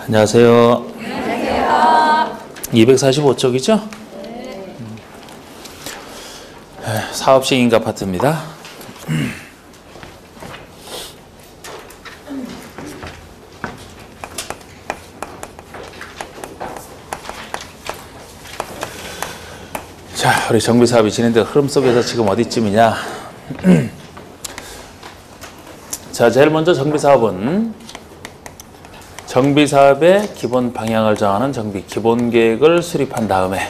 안녕하세요. 안녕하세요. 245쪽이죠? 네. 사업식 인가 파트입니다. 자, 우리 정비사업이 진행된 흐름 속에서 지금 어디쯤이냐? 자, 제일 먼저 정비사업은 정비사업의 기본 방향을 정하는 정비 기본 계획을 수립한 다음에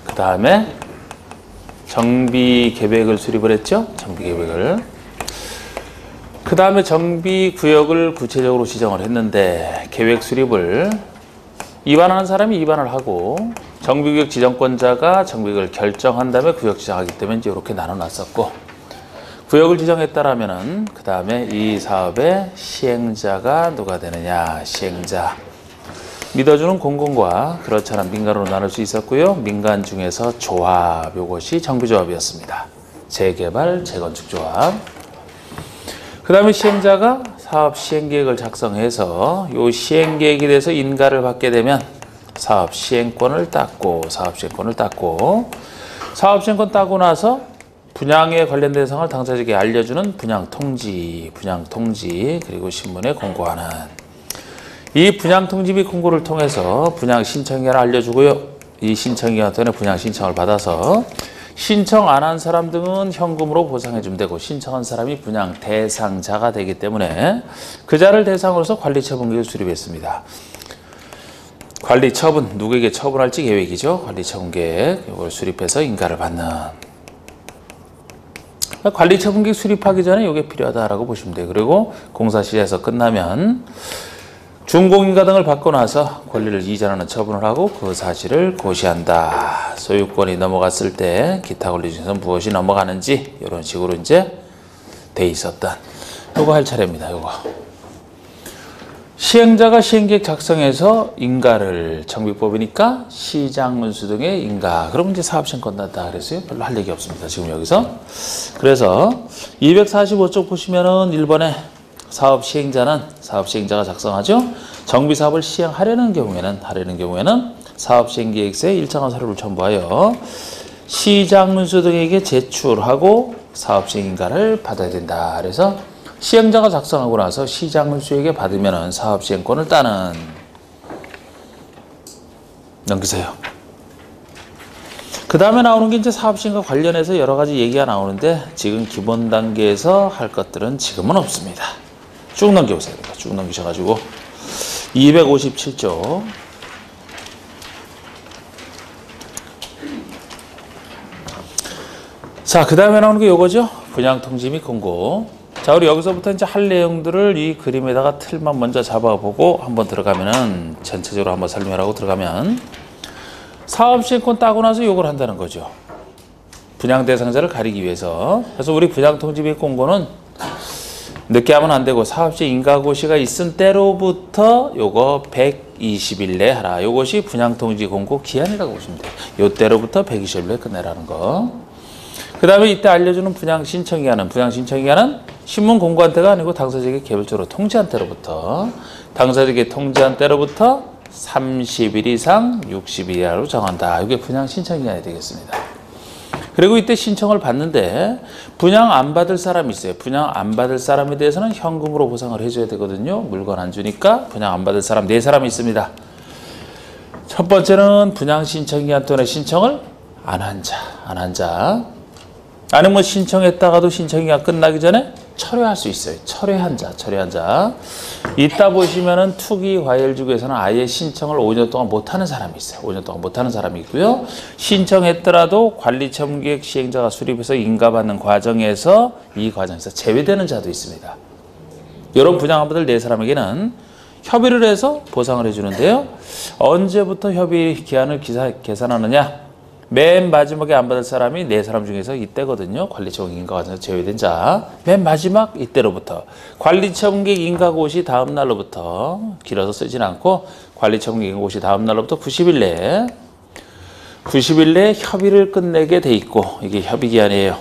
그 다음에 정비 계획을 수립을 했죠. 정비 계획을. 그 다음에 정비 구역을 구체적으로 지정을 했는데 계획 수립을 입안하는 사람이 입안을 하고 정비구역 지정권자가 정비구역을 결정한 다음에 구역 지정하기 때문에 이제 이렇게 나눠놨었고, 구역을 지정했다라면은 그 다음에 이 사업의 시행자가 누가 되느냐? 시행자. 믿어주는 공공과 그렇지 않은 민간으로 나눌 수 있었고요. 민간 중에서 조합, 이것이 정비조합이었습니다. 재개발, 재건축조합. 그 다음에 시행자가 사업 시행계획을 작성해서 이 시행계획에 대해서 인가를 받게 되면 사업 시행권을 땄고, 사업 시행권 따고 나서 분양에 관련된 사항을 당사자에게 알려주는 분양통지, 그리고 신문에 공고하는 이 분양통지 및 공고를 통해서 분양 신청기한을 알려주고요. 이 신청기한 동안에 분양 신청을 받아서 신청 안 한 사람 등은 현금으로 보상해 주면 되고, 신청한 사람이 분양 대상자가 되기 때문에 그 자를 대상으로서 관리처분계획을 수립했습니다. 관리처분, 누구에게 처분할지 계획이죠. 관리처분계획, 이걸 수립해서 인가를 받는. 관리처분계획 수립하기 전에 이게 필요하다라고 보시면 돼요. 그리고 공사 시작에서 끝나면 준공인가 등을 받고 나서 권리를 이전하는 처분을 하고 그 사실을 고시한다. 소유권이 넘어갔을 때 기타 권리 중에서 무엇이 넘어가는지 이런 식으로 이제 돼 있었던 요거 할 차례입니다. 요거. 시행자가 시행계획 작성해서 인가를, 정비법이니까 시장문수 등의 인가. 그러면 이제 사업시행권 난다 그랬어요. 별로 할 얘기 없습니다. 지금 여기서. 그래서 245쪽 보시면은 1번에 사업 시행자가 작성하죠. 정비사업을 시행하려는 경우에는 사업 시행계획서에 일정한 서류를 첨부하여 시장문수 등에게 제출하고 사업 시행 인가를 받아야 된다. 그래서 시행자가 작성하고 나서 시장문수에게 받으면 사업 시행권을 따는. 넘기세요. 그 다음에 나오는 게 이제 사업 시행과 관련해서 여러 가지 얘기가 나오는데 지금 기본 단계에서 할 것들은 지금은 없습니다. 쭉 넘겨보세요. 쭉 넘기셔가지고 257쪽. 자, 그 다음에 나오는 게 요거죠. 분양통지 및 공고. 자, 우리 여기서부터 이제 할 내용들을 이 그림에다가 틀만 먼저 잡아보고 한번 들어가면은 전체적으로 한번 설명하고 들어가면 사업시행권 따고 나서 요걸 한다는 거죠. 분양 대상자를 가리기 위해서. 그래서 우리 분양통지 및 공고는 늦게 하면 안 되고 사업시행 인가고시가 있은 때로부터 요거 120일 내에 하라. 요것이 분양통지 공고 기한이라고 보시면 돼요. 요 때로부터 120일 내에 끝내라는 거. 그 다음에 이때 알려주는 분양 신청기한은 신문 공고한 때가 아니고 당사자에게 개별적으로 통지한 때로부터 30일 이상 60일 이하로 정한다. 이게 분양 신청기한이 되겠습니다. 그리고 이때 신청을 받는데 분양 안 받을 사람이 있어요. 분양 안 받을 사람에 대해서는 현금으로 보상을 해줘야 되거든요. 물건 안 주니까 분양 안 받을 사람 4사람이 있습니다. 첫 번째는 분양 신청기한 동안에 신청을 안 한 자. 아니면 신청했다가도 신청기가 끝나기 전에 철회할 수 있어요. 철회한 자. 이따 보시면은 투기 과열지구에서는 아예 신청을 5년 동안 못하는 사람이 있어요. 5년 동안 못하는 사람이 있고요. 신청했더라도 관리처분계획 시행자가 수립해서 인가받는 과정에서 제외되는 자도 있습니다. 이런 분양업들 4사람에게는 협의를 해서 보상을 해주는데요. 언제부터 협의 기한을 계산하느냐? 맨 마지막에 안 받을 사람이 4사람 중에서 이때거든요. 관리처분 인가 과정에서 제외된 자. 맨 마지막 이때로부터. 관리처분계획 인가고시 다음 날로부터, 길어서 쓰진 않고 관리처분계획 인가고시 다음 날로부터 90일 내에 협의를 끝내게 돼 있고, 이게 협의기한이에요.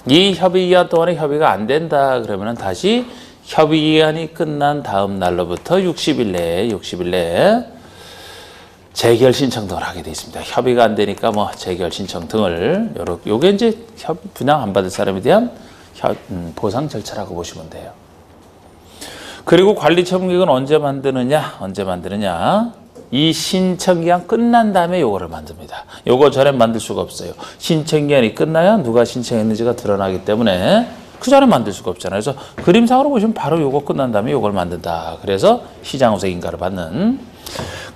이 협의기한 동안에 협의가 안 된다 그러면 다시 협의기간이 끝난 다음 날로부터 60일 내에 재결 신청 등을 하게 되어 있습니다. 협의가 안 되니까 뭐 재결 신청 등을 요게 이제 분양 안 받을 사람에 대한 보상 절차라고 보시면 돼요. 그리고 관리 처분 계획은 언제 만드느냐? 이 신청 기간 끝난 다음에 요거를 만듭니다. 요거 전에 만들 수가 없어요. 신청 기간이 끝나야 누가 신청했는지가 드러나기 때문에 그 전에 만들 수가 없잖아요. 그래서 그림상으로 보시면 바로 요거 끝난 다음에 요걸 만든다. 그래서 시장우색 인가를 받는.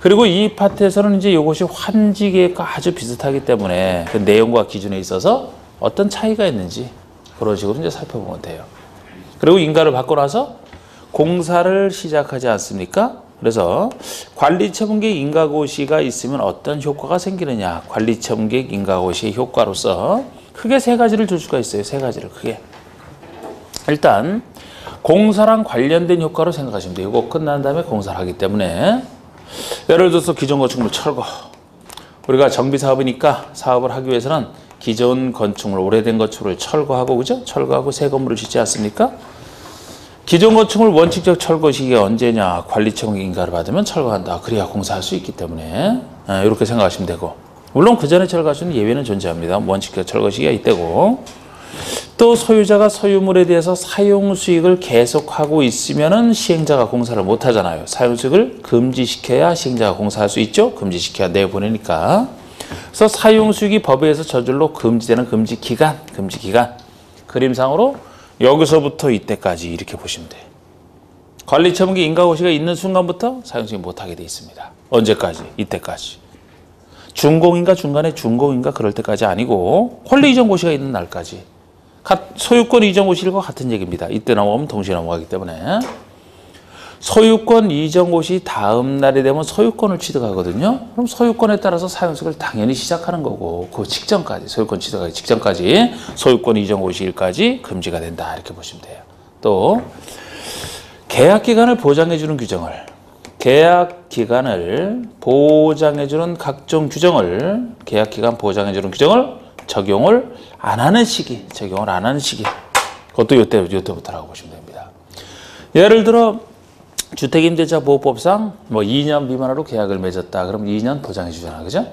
그리고 이 파트에서는 이제 요것이 환지 계획과 아주 비슷하기 때문에 그 내용과 기준에 있어서 어떤 차이가 있는지 그런 식으로 이제 살펴보면 돼요. 그리고 인가를 받고 나서 공사를 시작하지 않습니까? 그래서 관리처분계획 인가고시가 있으면 어떤 효과가 생기느냐. 관리처분계획 인가고시의 효과로서 크게 세 가지를 줄 수가 있어요. 세 가지를 크게. 일단 공사랑 관련된 효과로 생각하시면 돼요. 이거 끝난 다음에 공사를 하기 때문에 예를 들어서 기존 건축물 철거. 우리가 정비사업이니까 사업을 하기 위해서는 기존 건축물, 오래된 건축물을 철거하고, 그죠? 철거하고 새 건물을 짓지 않습니까? 기존 건축물 원칙적 철거 시기가 언제냐? 관리처분 인가를 받으면 철거한다. 그래야 공사할 수 있기 때문에 이렇게 생각하시면 되고, 물론 그 전에 철거할 수 있는 예외는 존재합니다. 원칙적 철거 시기가 이때고, 또 소유자가 소유물에 대해서 사용 수익을 계속하고 있으면은 시행자가 공사를 못 하잖아요. 사용 수익을 금지시켜야 시행자가 공사할 수 있죠. 금지시켜야 내보내니까. 그래서 사용 수익이 법에 의해서 저절로 금지되는 금지 기간. 그림상으로 여기서부터 이때까지 이렇게 보시면 돼요. 관리처분계획 인가고시가 있는 순간부터 사용 수익 못 하게 돼 있습니다. 언제까지? 이때까지. 준공인가 중간에 준공인가 그럴 때까지 아니고 권리 이전 고시가 있는 날까지. 소유권 이전 고시일과 같은 얘기입니다. 이때 넘어가면 동시에 넘어가기 때문에. 소유권 이전 고시 다음 날이 되면 소유권을 취득하거든요. 그럼 소유권에 따라서 사용수익을 당연히 시작하는 거고, 그 직전까지, 소유권 취득하기 직전까지 소유권 이전 고시일까지 금지가 된다. 이렇게 보시면 돼요. 또 계약 기간을 보장해 주는 규정을, 계약 기간을 보장해 주는 각종 규정을, 계약 기간 보장해 주는 규정을 적용을 안 하는 시기, 그것도 요때부터라고 보시면 됩니다. 예를 들어 주택임대차 보호법상 뭐 2년 미만으로 계약을 맺었다. 그럼 2년 보장해 주잖아. 그죠?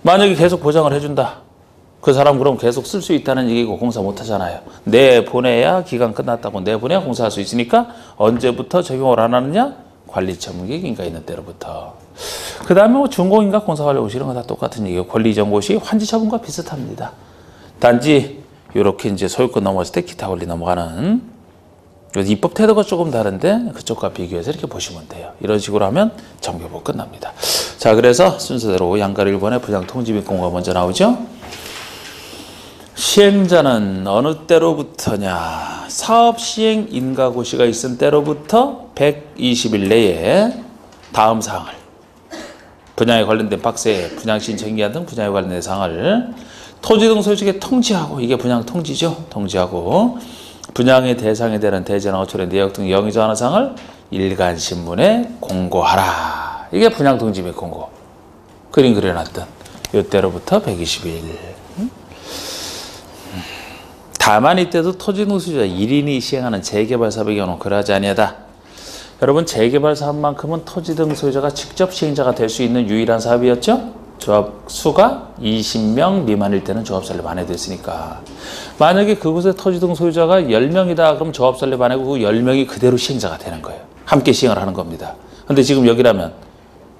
만약에 계속 보장을 해준다. 그 사람 그럼 계속 쓸 수 있다는 얘기고 공사 못 하잖아요. 내보내야 기간 끝났다고 내보내야 공사할 수 있으니까 언제부터 적용을 안 하느냐? 관리처분계획 인가 있는 때로부터. 그 다음에 뭐 준공인가 공사관리고시 이런 거 다 똑같은 얘기예요. 권리이전고시 환지처분과 비슷합니다. 단지 이렇게 이제 소유권 넘어갔을 때 기타 권리 넘어가는 입법 태도가 조금 다른데 그쪽과 비교해서 이렇게 보시면 돼요. 이런 식으로 하면 정비법 끝납니다. 자, 그래서 순서대로 양가를 1번에 분양통지 및 공고가 먼저 나오죠. 시행자는 어느 때로부터냐? 사업시행 인가고시가 있은 때로부터 120일 내에 다음 사항을, 분양에 관련된 박스에 분양신청기한 등 분양에 관련된 사항을 토지 등 소유주에게 통지하고, 이게 분양 통지죠. 통지하고 분양의 대상이 되는 대지나 어촌의 내역 등 영의 정하는 사항을 일간신문에 공고하라. 이게 분양통지 및 공고. 그림 그려놨던 이때로부터 120일. 다만 이때도 토지 등 소유자 1인이 시행하는 재개발 사업의 경우는 그러하지 아니하다. 여러분, 재개발 사업만큼은 토지 등 소유자가 직접 시행자가 될 수 있는 유일한 사업이었죠. 조합 수가 20명 미만일 때는 조합 설립 안 해도 됐으니까. 만약에 그곳에 토지 등 소유자가 10명이다. 그럼 조합 설립 안 하고 그 10명이 그대로 시행자가 되는 거예요. 함께 시행을 하는 겁니다. 근데 지금 여기라면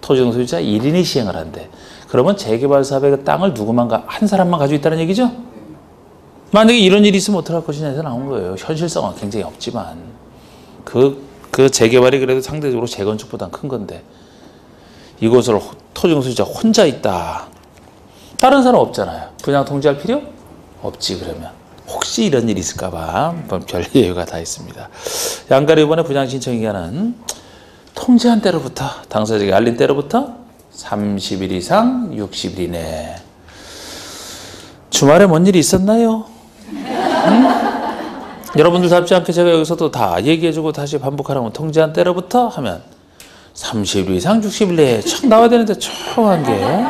토지 등 소유자 1인이 시행을 한대. 그러면 재개발 사업의 그 땅을 한 사람만 가지고 있다는 얘기죠? 만약에 이런 일이 있으면 어떡할 것이냐 해서 나온 거예요. 현실성은 굉장히 없지만 그 재개발이 그래도 상대적으로 재건축보다는 큰 건데, 이곳을 토지 등 소유자 혼자 있다. 다른 사람 없잖아요. 분양 통지할 필요 없지. 그러면 혹시 이런 일이 있을까 봐 별 예외가 다 있습니다. 양가를 이번에 분양 신청 기간은 통지한 때로부터, 당사자에게 알린 때로부터 30일 이상 60일 이내. 주말에 뭔 일이 있었나요? 여러분들 답지 않게 제가 여기서도 다 얘기해주고 다시 반복하라고, 통지한 때로부터 하면 30일 이상 60일 내에 촥 나와야 되는데 조용한 게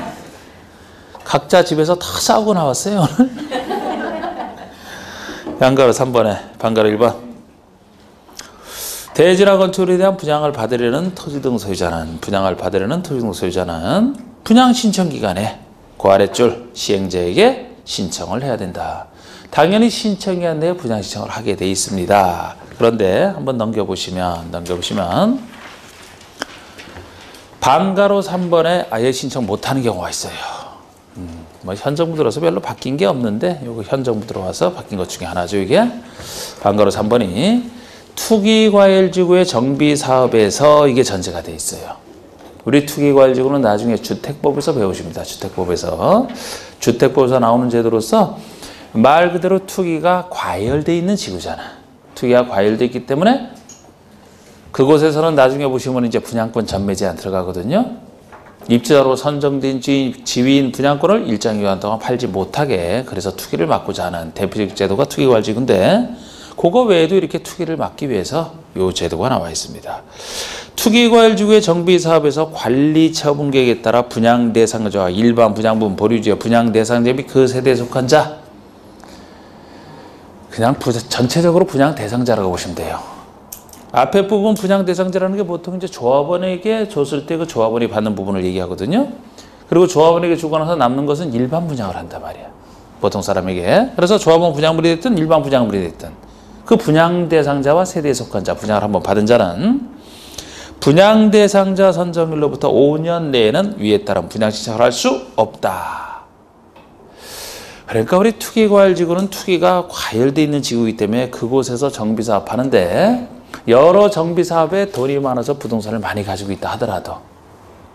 각자 집에서 다 싸우고 나왔어요 오늘. 양가로 3번에 반가로 1번. 대지나 건축에 대한 분양을 받으려는 토지 등 소유자는 분양 신청 기간에 그 아랫줄 시행자에게 신청을 해야 된다. 당연히 신청 기간 내에 분양 신청을 하게 돼 있습니다. 그런데 한번 넘겨보시면 반가로 3번에 아예 신청 못하는 경우가 있어요. 뭐 현 정부 들어서 별로 바뀐 게 없는데 요거 현 정부 들어와서 바뀐 것 중에 하나죠. 이게 반가로 3번이 투기과열지구의 정비사업에서 이게 전제가 돼 있어요. 우리 투기과열지구는 나중에 주택법에서 배우십니다. 주택법에서 나오는 제도로서 말 그대로 투기가 과열돼 있는 지구잖아. 투기가 과열돼 있기 때문에 그곳에서는 나중에 보시면 이제 분양권 전매 제한 들어가거든요. 입주자로 선정된 지위인 분양권을 일정 기간 동안 팔지 못하게 그래서 투기를 막고자 하는 대표적 제도가 투기과열지구인데 그거 외에도 이렇게 투기를 막기 위해서 이 제도가 나와 있습니다. 투기과열지구의 정비사업에서 관리 처분 계획에 따라 분양 대상자와 일반 분양분 보유지의 분양 대상자 및 그 세대에 속한 자 그냥 전체적으로 분양 대상자라고 보시면 돼요. 앞에 부분 분양 대상자라는 게 보통 이제 조합원에게 줬을 때 그 조합원이 받는 부분을 얘기하거든요. 그리고 조합원에게 주고 나서 남는 것은 일반 분양을 한단 말이야. 보통 사람에게. 그래서 조합원 분양물이 됐든 일반 분양물이 됐든 그 분양 대상자와 세대에 속한 자, 분양을 한번 받은 자는 분양 대상자 선정일로부터 5년 내에는 위에 따른 분양 신청을 할 수 없다. 그러니까 우리 투기과열지구는 투기가 과열되어 있는 지구이기 때문에 그곳에서 정비사업 하는데 여러 정비사업에 돈이 많아서 부동산을 많이 가지고 있다 하더라도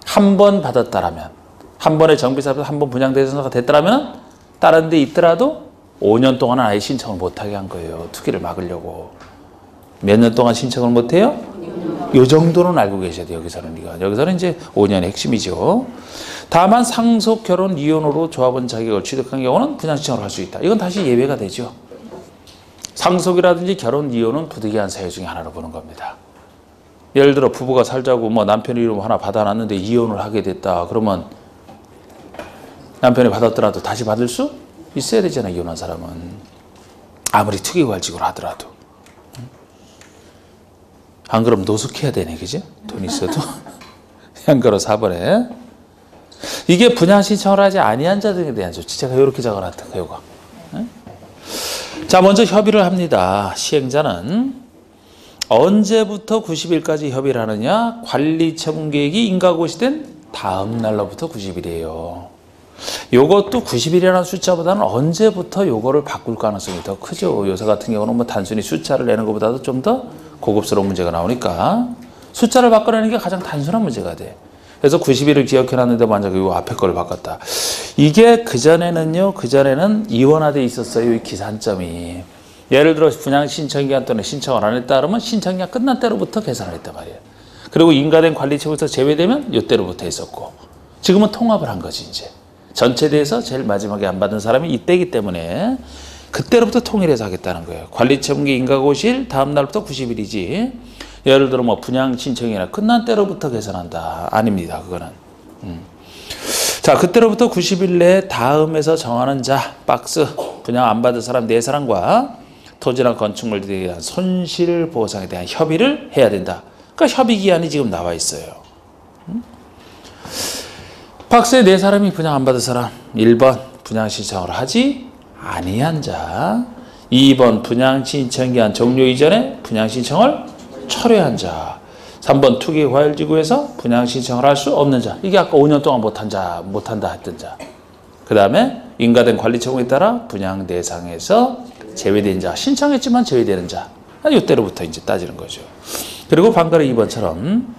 한 번 받았다라면 한 번의 정비사업에서 한 번 분양 대상자가 됐더라면 다른 데 있더라도 5년 동안은 아예 신청을 못하게 한 거예요. 투기를 막으려고. 몇 년 동안 신청을 못해요? 이 정도는 알고 계셔야 돼요. 여기서는 이제 5년의 핵심이죠. 다만 상속, 결혼, 이혼으로 조합원 자격을 취득한 경우는 분양 신청을 할 수 있다. 이건 다시 예외가 되죠. 상속이라든지 결혼, 이혼은 부득이한 사유 중에 하나로 보는 겁니다. 예를 들어 부부가 살자고 뭐 남편이 이름 하나 받아놨는데 이혼을 하게 됐다. 그러면 남편이 받았더라도 다시 받을 수 있어야 되잖아요. 이혼한 사람은. 아무리 투기과열지구를 하더라도. 안 그러면 노숙해야 되네. 그죠? 돈 있어도. 한가로 4번에. 이게 분양 신청을 하지 아니한 자들에 대한 조치. 제가 이렇게 적어놨던 거 요거. 자, 먼저 협의를 합니다. 시행자는 언제부터 90일까지 협의를 하느냐? 관리 처분 계획이 인가고시 된 다음 날로부터 90일이에요. 요것도 90일이라는 숫자보다는 언제부터 요거를 바꿀 가능성이 더 크죠. 요새 같은 경우는 뭐 단순히 숫자를 내는 것보다도 좀 더 고급스러운 문제가 나오니까 숫자를 바꿔내는 게 가장 단순한 문제가 돼. 그래서 90일을 기억해놨는데 만약에 요 앞에 거를 바꿨다. 이게 그전에는 이원화되어 있었어요. 이 기산점이. 예를 들어 분양 신청기간 동안에 신청을 안 했다 그러면 신청기간 끝난 때로부터 계산을 했단 말이에요. 그리고 인가된 관리처부터 제외되면 이때로부터 했었고 지금은 통합을 한 거지 이제. 전체 대해서 제일 마지막에 안 받은 사람이 이때이기 때문에 그때로부터 통일해서 하겠다는 거예요. 관리처분기 인가고시일 다음 날부터 90일이지. 예를 들어 뭐 분양 신청이나 끝난 때로부터 계산한다. 아닙니다. 그거는. 자, 그때로부터 90일 내에 다음에서 정하는 자, 박스, 분양 안 받은 사람 4사람과 토지나 건축물에 대한 손실보상에 대한 협의를 해야 된다. 그러니까 협의기한이 지금 나와 있어요. 박스에 4사람이 분양 안 받은 사람 1번 분양 신청을 하지 아니한 자 2번 분양 신청기한 종료 이전에 분양 신청을 철회한 자 3번 투기과열지구에서 분양 신청을 할 수 없는 자 이게 아까 5년 동안 못한다 했던 자 그 다음에 인가된 관리처분에 따라 분양 대상에서 제외된 자 신청했지만 제외되는 자 이때로부터 이제 따지는 거죠. 그리고 방금 2번처럼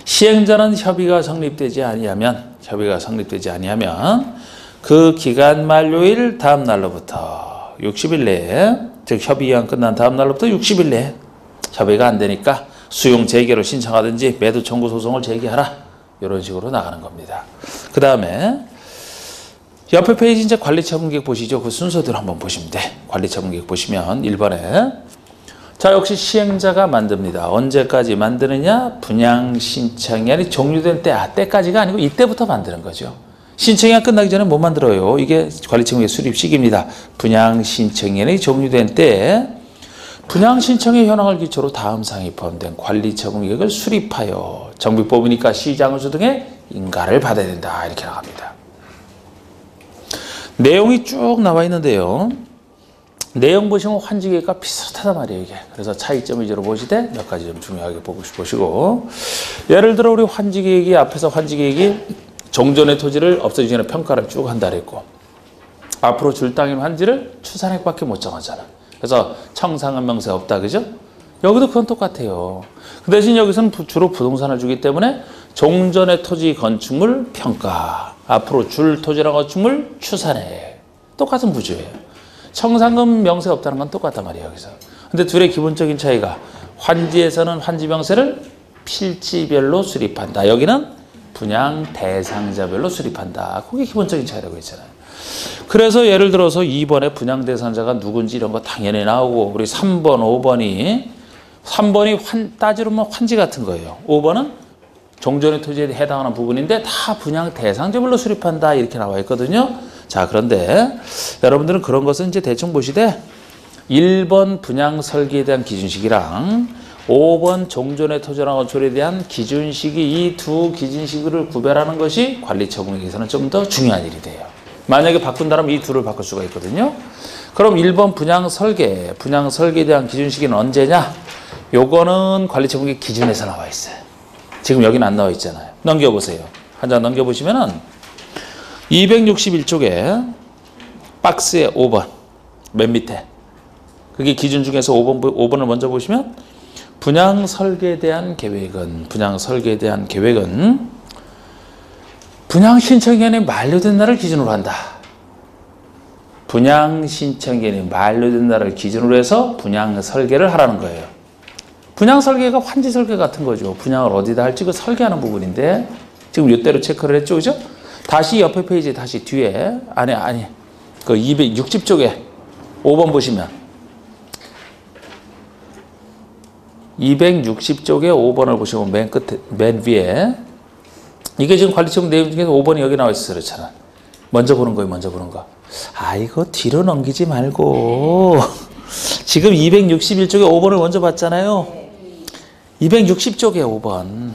시행자는 협의가 성립되지 아니하면 그 기간 만료일 다음 날로부터 60일 내에 즉 협의기간 끝난 다음 날로부터 60일 내에 협의가 안 되니까 수용 재개로 신청하든지 매도 청구 소송을 제기하라 이런 식으로 나가는 겁니다. 그 다음에 옆에 페이지 이제 관리처분계획 보시죠. 그 순서대로 한번 보시면 돼. 관리처분계획 보시면 1번에 자 역시 시행자가 만듭니다. 언제까지 만드느냐? 분양 신청이 아니 종료된 때까지가 아니고 이때부터 만드는 거죠. 신청이 끝나기 전에 못 만들어요. 이게 관리처분계획 수립 시기입니다. 분양 신청이 종료된 때 분양 신청의 현황을 기초로 다음 사항이 포함된 관리 처분 계획을 수립하여 정비법이니까 시장으수 등의 인가를 받아야 된다. 이렇게 나갑니다. 내용이 쭉 나와 있는데요. 내용 보시면 환지 계획과 비슷하단 말이에요, 이게. 그래서 차이점 위주로 보시되 몇 가지 좀 중요하게 보시고. 예를 들어 우리 환지 계획이 앞에서 환지 계획이 종전의 토지를 없애주기 전에 평가를 쭉 한다 그랬고, 앞으로 줄 땅인 환지를 추산액밖에 못 정하잖아. 그래서 청산금 명세 없다, 그죠? 여기도 그건 똑같아요. 그 대신 여기서는 주로 부동산을 주기 때문에 종전의 토지 건축물 평가, 앞으로 줄 토지랑 건축물 추산액, 똑같은 구조예요. 청산금 명세 없다는 건 똑같단 말이에요, 여기서. 근데 둘의 기본적인 차이가 환지에서는 환지 명세를 필지별로 수립한다. 여기는 분양 대상자별로 수립한다. 그게 기본적인 차이라고 했잖아요. 그래서 예를 들어서 2번에 분양 대상자가 누군지 이런 거 당연히 나오고, 우리 3번, 5번이 따지로 보면 환지 같은 거예요. 5번은 종전의 토지에 해당하는 부분인데 다 분양 대상자별로 수립한다. 이렇게 나와 있거든요. 자, 그런데 여러분들은 그런 것은 이제 대충 보시되 1번 분양 설계에 대한 기준식이랑 5번 종전의 토지랑 건축에 대한 기준식이, 이 두 기준식을 구별하는 것이 관리 처분에서는 좀 더 중요한 일이 돼요. 만약에 바꾼다면 이 둘을 바꿀 수가 있거든요. 그럼 1번 분양 설계에 대한 기준식은 언제냐? 요거는 관리 처분의 기준에서 나와 있어요. 지금 여기는 안 나와 있잖아요. 넘겨보세요. 한 장 넘겨보시면은 261쪽에 박스에 5번 맨 밑에, 그게 기준 중에서 5번을 먼저 보시면 분양 설계에 대한 계획은 분양 신청 기간이 만료된 날을 기준으로 한다. 분양 신청 기간이 만료된 날을 기준으로 해서 분양 설계를 하라는 거예요. 분양 설계가 환지 설계 같은 거죠. 분양을 어디다 할지 그 설계하는 부분인데 지금 이때로 체크를 했죠, 그죠? 다시 옆에 페이지, 다시 뒤에 그 260쪽에 5번 보시면 260쪽에 5번을 보시면 맨 끝에, 맨 위에, 이게 지금 관리처분 내용 중에서 5번이 여기 나와 있어서 그렇잖아. 먼저 보는 거예요, 먼저 보는 거. 아, 이거 뒤로 넘기지 말고 지금 261쪽에 5번을 먼저 봤잖아요. 260쪽에 5번.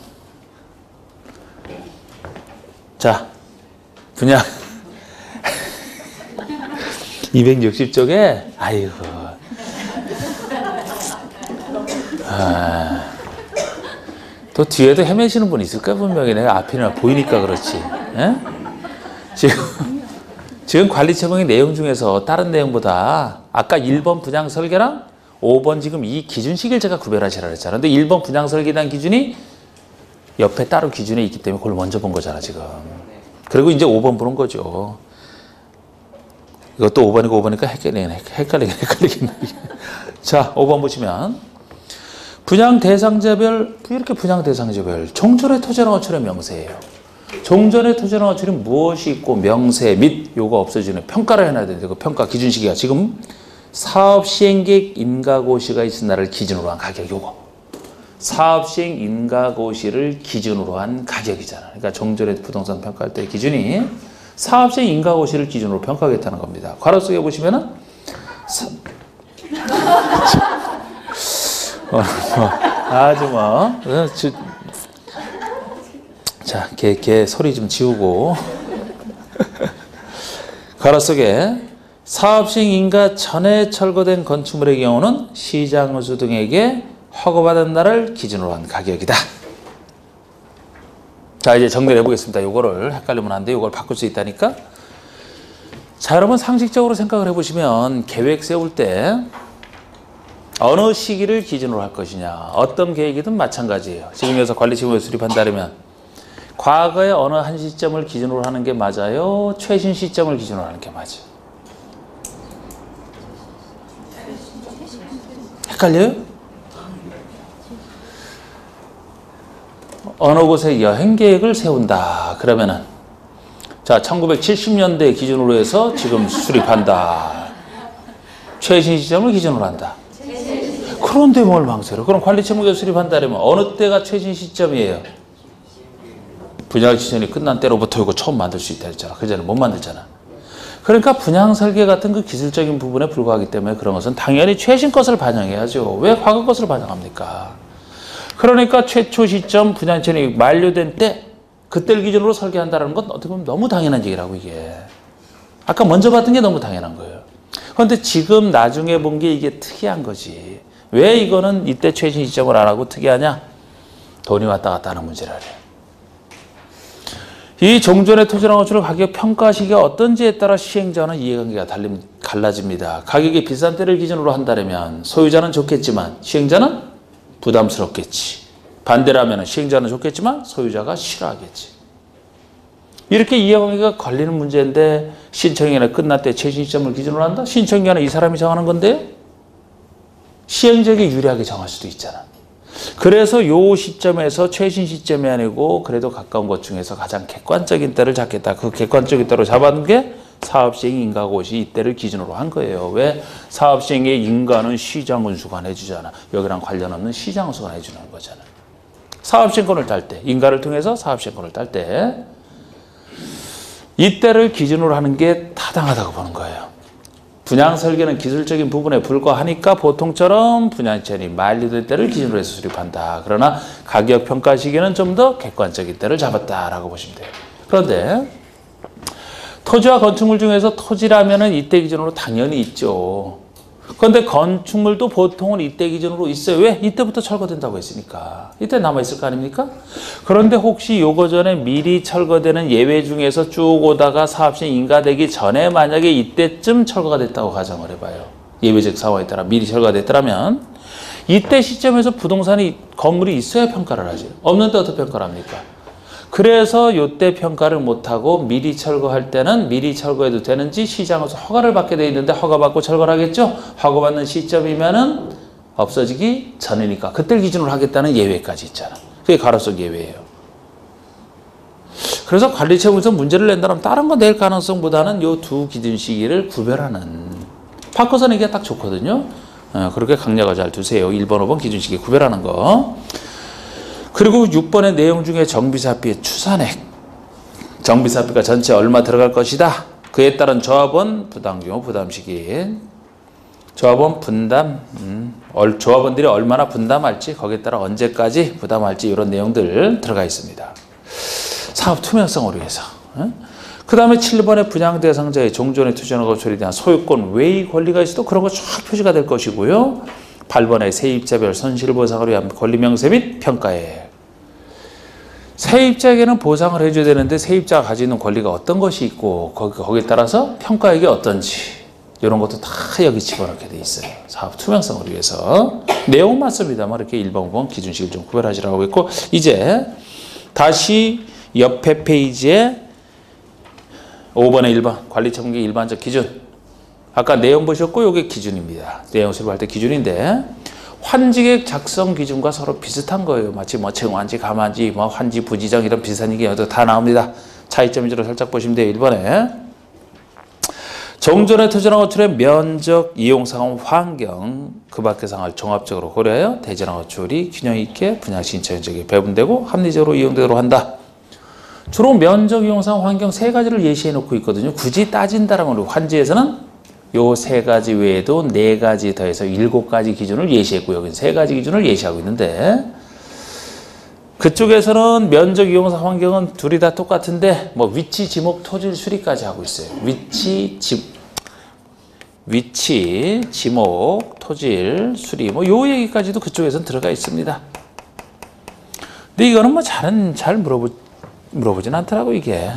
자, 분양 260쪽에 아이고, 또 뒤에도 헤매시는 분 있을까? 분명히 내가 앞이나 보이니까 그렇지. 에? 지금 관리처분의 내용 중에서 다른 내용보다 아까 1번 분양 설계랑 5번 지금 이 기준식을 제가 구별하시라 그랬잖아. 근데 1번 분양 설계에 대한 기준이 옆에 따로 기준에 있기 때문에 그걸 먼저 본 거잖아, 지금. 그리고 이제 5번 보는 거죠. 이것도 5번이고 5번이니까 헷갈리긴. 자, 5번 보시면 분양 대상자별, 이렇게 분양 대상자별 종전의 토지나 건축의 명세예요. 종전의 토지나 건축이 무엇이 있고 명세 및 요거 없어지는 평가를 해놔야 되는데, 그 평가 기준시기가 지금 사업시행계획 인가고시가 있은 날을 기준으로 한 가격, 요거 사업시행 인가고시를 기준으로 한 가격이잖아. 그러니까 종전의 부동산 평가할 때 기준이 사업시행 인가고시를 기준으로 평가하겠다는 겁니다. 괄호 속에 보시면은 자, 걔 소리 좀 지우고 괄호 속에 사업시행 인가 전에 철거된 건축물의 경우는 시장호수 등에게 허가받은 날을 기준으로 한 가격이다. 자, 이제 정리를 해보겠습니다. 요거를 헷갈리면 안 돼요. 요걸 바꿀 수 있다니까. 자, 여러분 상식적으로 생각을 해보시면 계획 세울 때 어느 시기를 기준으로 할 것이냐, 어떤 계획이든 마찬가지예요. 지금 여기서 관리지구에 수립한다면 과거의 어느 한 시점을 기준으로 하는 게 맞아요? 최신 시점을 기준으로 하는 게 맞아요? 헷갈려요? 어느 곳에 여행 계획을 세운다. 그러면은 자, 1970년대 기준으로 해서 지금 수립한다. 최신 시점을 기준으로 한다. 그런데 뭘 망설여? 그럼 관리처분계 수립한다면 어느 때가 최신 시점이에요? 분양 지정이 끝난 때로부터 이거 처음 만들 수 있다 했잖아. 그 전에 못 만들잖아. 그러니까 분양 설계 같은 그 기술적인 부분에 불과하기 때문에 그런 것은 당연히 최신 것을 반영해야죠. 왜 과거 것을 반영합니까? 그러니까 최초 시점 분양권이 만료된 때 그때를 기준으로 설계한다는 건 어떻게 보면 너무 당연한 얘기라고 이게. 아까 먼저 봤던 게 너무 당연한 거예요. 그런데 지금 나중에 본 게 이게 특이한 거지. 왜 이거는 이때 최신 시점을 안 하고 특이하냐? 돈이 왔다 갔다 하는 문제라래. 이 종전의 토지랑 건축의 가격 평가 시기가 어떤지에 따라 시행자와는 이해관계가 갈라집니다. 가격이 비싼 때를 기준으로 한다면 소유자는 좋겠지만 시행자는 부담스럽겠지. 반대라면 시행자는 좋겠지만 소유자가 싫어하겠지. 이렇게 이해관계가 걸리는 문제인데 신청기한이 끝날 때 최신 시점을 기준으로 한다? 신청기한은 이 사람이 정하는 건데 시행자에게 유리하게 정할 수도 있잖아. 그래서 요 시점에서 최신 시점이 아니고 그래도 가까운 것 중에서 가장 객관적인 때를 잡겠다. 그 객관적인 때로 잡은 게 사업시행 인가고시 이때를 기준으로 한 거예요. 왜? 사업시행의 인가는 시장운수가 내주잖아. 여기랑 관련 없는 시장운수가 내주는 거잖아. 사업시행권을 딸 때, 인가를 통해서 사업시행권을 딸 때 이때를 기준으로 하는 게 타당하다고 보는 거예요. 분양 설계는 기술적인 부분에 불과하니까 보통처럼 분양권이 만료될 때를 기준으로 해서 수립한다. 그러나 가격 평가 시기는 좀 더 객관적인 때를 잡았다라고 보시면 돼요. 그런데 토지와 건축물 중에서 토지라면은 이때 기준으로 당연히 있죠. 그런데 건축물도 보통은 이때 기준으로 있어요. 왜? 이때부터 철거된다고 했으니까. 이때 남아있을 거 아닙니까? 그런데 혹시 요거 전에 미리 철거되는 예외 중에서 쭉 오다가 사업시행 인가되기 전에 만약에 이때쯤 철거가 됐다고 가정을 해봐요. 예외적 상황에 따라 미리 철거가 됐다면 이때 시점에서 부동산이 건물이 있어야 평가를 하죠. 없는데 어떻게 평가를 합니까? 그래서 요때 평가를 못하고 미리 철거할 때는 미리 철거해도 되는지 시장에서 허가를 받게 돼 있는데 허가받고 철거를 하겠죠? 허가받는 시점이면은 없어지기 전이니까 그때를 기준으로 하겠다는 예외까지 있잖아. 그게 가로속 예외예요. 그래서 관리체계에서 문제를 낸다면 다른 거 낼 가능성보다는 요 두 기준 시기를 구별하는 바꿔서 내기가 딱 좋거든요. 그렇게 강약을 잘 두세요. 1번, 5번 기준 시기 구별하는 거. 그리고 6번의 내용 중에 정비사비의 추산액. 정비사비가 전체 얼마 들어갈 것이다. 그에 따른 조합원, 부담규모, 부담시기. 조합원 분담, 조합원들이 얼마나 분담할지, 거기에 따라 언제까지 부담할지 이런 내용들 들어가 있습니다. 사업 투명성을 위해서. 그 다음에 7번의 분양 대상자의 종전의 투자나 거출에 대한 소유권 외의 권리가 있어도 그런 거 쫙 표시가 될 것이고요. 8번의 세입자별 손실보상을 위한 권리명세 및 평가에 세입자에게는 보상을 해줘야 되는데 세입자가 가지고 있는 권리가 어떤 것이 있고 거기에 따라서 평가액이 어떤지 이런 것도 다 여기 집어넣게 돼 있어요. 사업 투명성을 위해서. 내용은 맞습니다만 이렇게 1번, 5번 기준식을 좀 구별하시라고 했고 이제 다시 옆에 페이지에 5번의 1번 관리청구의 일반적 기준. 아까 내용 보셨고 이게 기준입니다. 내용 수립할 때 기준인데 환지계획 작성 기준과 서로 비슷한 거예요. 마치 뭐 청환지, 감환지, 뭐 환지, 부지정 이런 비슷한 얘기 다 나옵니다. 차이점 위주로 살짝 보시면 돼요. 1번에 종전의 토지나 건축의 면적, 이용상황, 환경 그 밖의 상황을 종합적으로 고려하여 대지나 건축이 균형 있게 분양 신청 지역에 배분되고 합리적으로 이용되도록 한다. 주로 면적, 이용상황, 환경 세 가지를 예시해 놓고 있거든요. 굳이 따진다라면 환지에서는 요 세 가지 외에도 네 가지 더해서 7가지 기준을 예시했고 여기는 세 가지 기준을 예시하고 있는데 그쪽에서는 면적, 이용상, 환경은 둘이 다 똑같은데 뭐 위치, 지목, 토질, 수리까지 하고 있어요. 위치, 지목, 토질, 수리 뭐 요 얘기까지도 그쪽에서는 들어가 있습니다. 근데 이거는 뭐 잘 물어보진 않더라고 이게.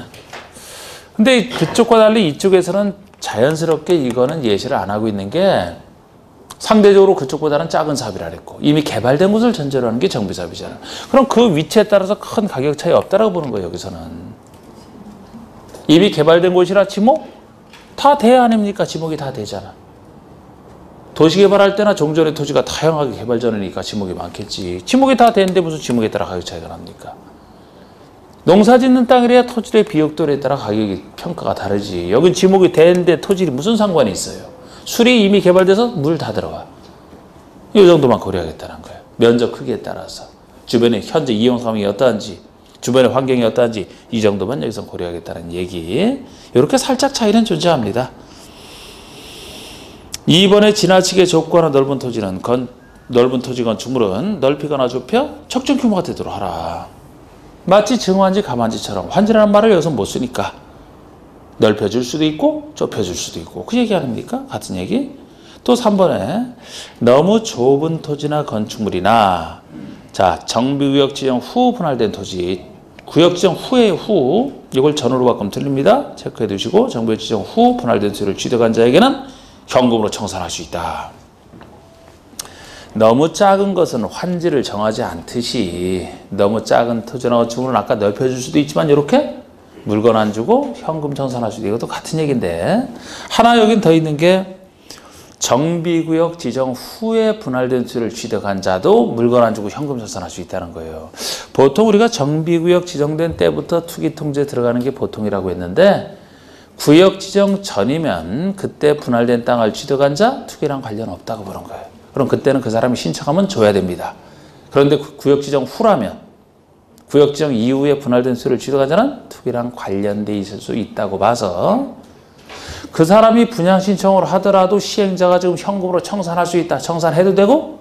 근데 그쪽과 달리 이쪽에서는 자연스럽게 이거는 예시를 안 하고 있는 게 상대적으로 그쪽보다는 작은 사업이라 그랬고 이미 개발된 곳을 전제로 하는 게 정비사업이잖아. 그럼 그 위치에 따라서 큰 가격 차이 없다라고 보는 거예요. 여기서는. 이미 개발된 곳이라 지목? 다 돼 아닙니까? 지목이 다 되잖아. 도시개발할 때나 종전의 토지가 다양하게 개발 전이니까 지목이 많겠지. 지목이 다 되는데 무슨 지목에 따라 가격 차이가 납니까? 농사짓는 땅이래야 토질의 비옥도에 따라 가격이 평가가 다르지. 여긴 지목이 되는데 토질이 무슨 상관이 있어요. 수리 이미 개발돼서 물 다 들어와. 이 정도만 고려하겠다는 거예요. 면적 크기에 따라서. 주변에 현재 이용 상황이 어떠한지. 주변의 환경이 어떠한지 이 정도만 여기서 고려하겠다는 얘기. 이렇게 살짝 차이는 존재합니다. 2번에 지나치게 좁거나 넓은 토지 건축물은 넓히거나 좁혀 적정 규모가 되도록 하라. 마치 증환지 가만지처럼 환지라는 말을 여기서 못 쓰니까 넓혀줄 수도 있고 좁혀줄 수도 있고 그 얘기 아닙니까? 같은 얘기. 또 3번에 너무 좁은 토지나 건축물이나 자 정비구역 지정 후 분할된 토지 구역 지정 후에 후 이걸 전으로 바꾸면 틀립니다. 체크해 두시고 정비구역 지정 후 분할된 토지를 취득한 자에게는 현금으로 청산할 수 있다. 너무 작은 것은 환지를 정하지 않듯이 너무 작은 토지나 건축물은 아까 넓혀줄 수도 있지만 이렇게 물건 안 주고 현금 청산할 수도 있고 이것도 같은 얘기인데 하나 여긴 더 있는 게 정비구역 지정 후에 분할된 토지를 취득한 자도 물건 안 주고 현금 청산할 수 있다는 거예요. 보통 우리가 정비구역 지정된 때부터 투기통지에 들어가는 게 보통이라고 했는데 구역 지정 전이면 그때 분할된 땅을 취득한 자 투기랑 관련 없다고 보는 거예요. 그럼 그때는 그 사람이 신청하면 줘야 됩니다. 그런데 구역 지정 후라면 구역 지정 이후에 분할된 수를 취득한 자는 투기랑 관련돼 있을 수 있다고 봐서 그 사람이 분양 신청을 하더라도 시행자가 지금 현금으로 청산할 수 있다. 청산해도 되고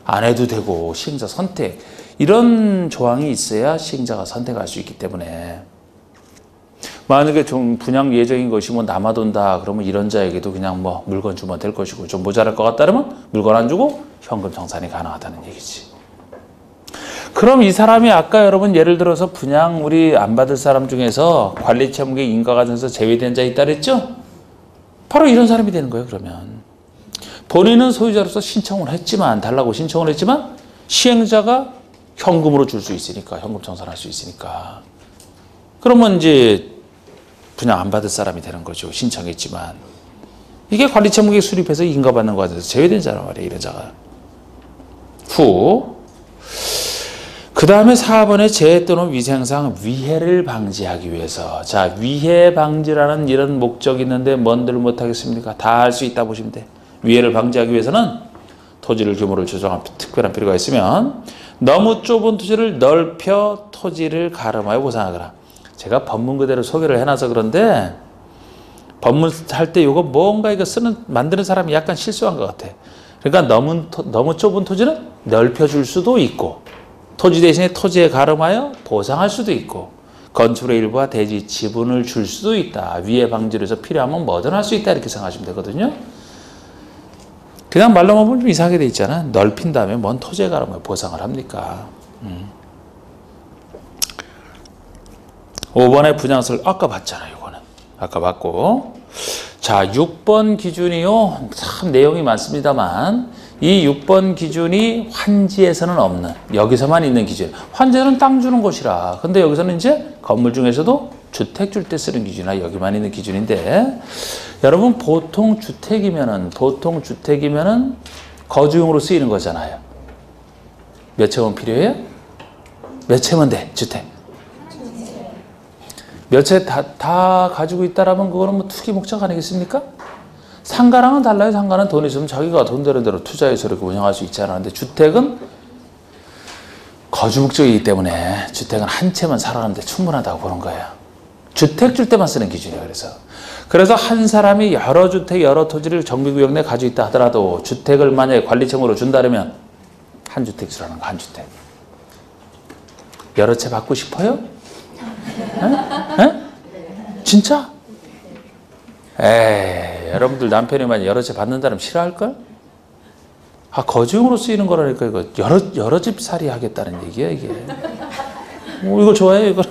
안 해도 되고 시행자 선택 이런 조항이 있어야 시행자가 선택할 수 있기 때문에 만약에 좀 분양 예정인 것이 뭐 남아돈다 그러면 이런 자에게도 그냥 뭐 물건 주면 될 것이고 좀 모자랄 것 같다면 물건 안 주고 현금 청산이 가능하다는 얘기지. 그럼 이 사람이 아까 여러분 예를 들어서 분양 우리 안 받을 사람 중에서 관리 채무계 인가 과정에서 제외된 자 있다 그랬죠? 바로 이런 사람이 되는 거예요. 그러면 본인은 소유자로서 신청을 했지만 달라고 신청을 했지만 시행자가 현금으로 줄 수 있으니까 현금 청산할 수 있으니까 그러면 이제 분양 안 받을 사람이 되는 거죠. 신청했지만 이게 관리 채무계 수립해서 인가 받는 과정에서 제외된 자란 말이에요. 이런 자가 후. 그 다음에 4번에 재해 또는 위생상 위해를 방지하기 위해서 자 위해 방지라는 이런 목적이 있는데 뭔들 못하겠습니까? 다 할 수 있다 보시면 돼. 위해를 방지하기 위해서는 토지를 규모를 조정할 특별한 필요가 있으면 너무 좁은 토지를 넓혀 토지를 가름하여 보상하거나 제가 법문 그대로 소개를 해놔서 그런데 법문 할 때 이거 뭔가 이거 만드는 사람이 약간 실수한 것 같아. 그러니까 너무 좁은 토지는 넓혀줄 수도 있고 토지 대신에 토지에 가름하여 보상할 수도 있고 건축의 일부와 대지 지분을 줄 수도 있다. 위해 방지를 해서 필요하면 뭐든 할 수 있다 이렇게 생각하시면 되거든요. 그냥 말로만 보면 좀 이상하게 돼 있잖아. 넓힌 다음에 뭔 토지에 가름하여 보상을 합니까? 5번의 분양설 아까 봤잖아요. 이거는 아까 봤고 자 6번 기준이요. 참 내용이 많습니다만 이 6번 기준이 환지에서는 없는 여기서만 있는 기준. 환지는 땅 주는 곳이라. 근데 여기서는 이제 건물 중에서도 주택 줄 때 쓰는 기준이나 여기만 있는 기준인데 여러분 보통 주택이면은 거주용으로 쓰이는 거잖아요. 몇 채면 필요해요? 몇 채면 돼? 주택. 몇 채 다 가지고 있다라면 그거는 뭐 투기 목적 아니겠습니까? 상가랑은 달라요. 상가는 돈 있으면 자기가 돈 되는 대로 투자해서 이렇게 운영할 수 있잖아. 근데 주택은 거주 목적이기 때문에 주택은 한 채만 살아가는데 충분하다고 보는 거예요. 주택 줄 때만 쓰는 기준이에요. 그래서 한 사람이 여러 주택, 여러 토지를 정비구역 내에 가지고 있다 하더라도 주택을 만약에 관리청으로 준다면 한 주택 주라는 거, 한 주택. 여러 채 받고 싶어요? 에? 진짜? 에이, 여러분들 남편이 만약 여러 채 받는다면 싫어할걸? 아, 거주용으로 쓰이는 거라니까, 이거. 여러 집 살이 하겠다는 얘기야, 이게. 이거 좋아해요, 이거?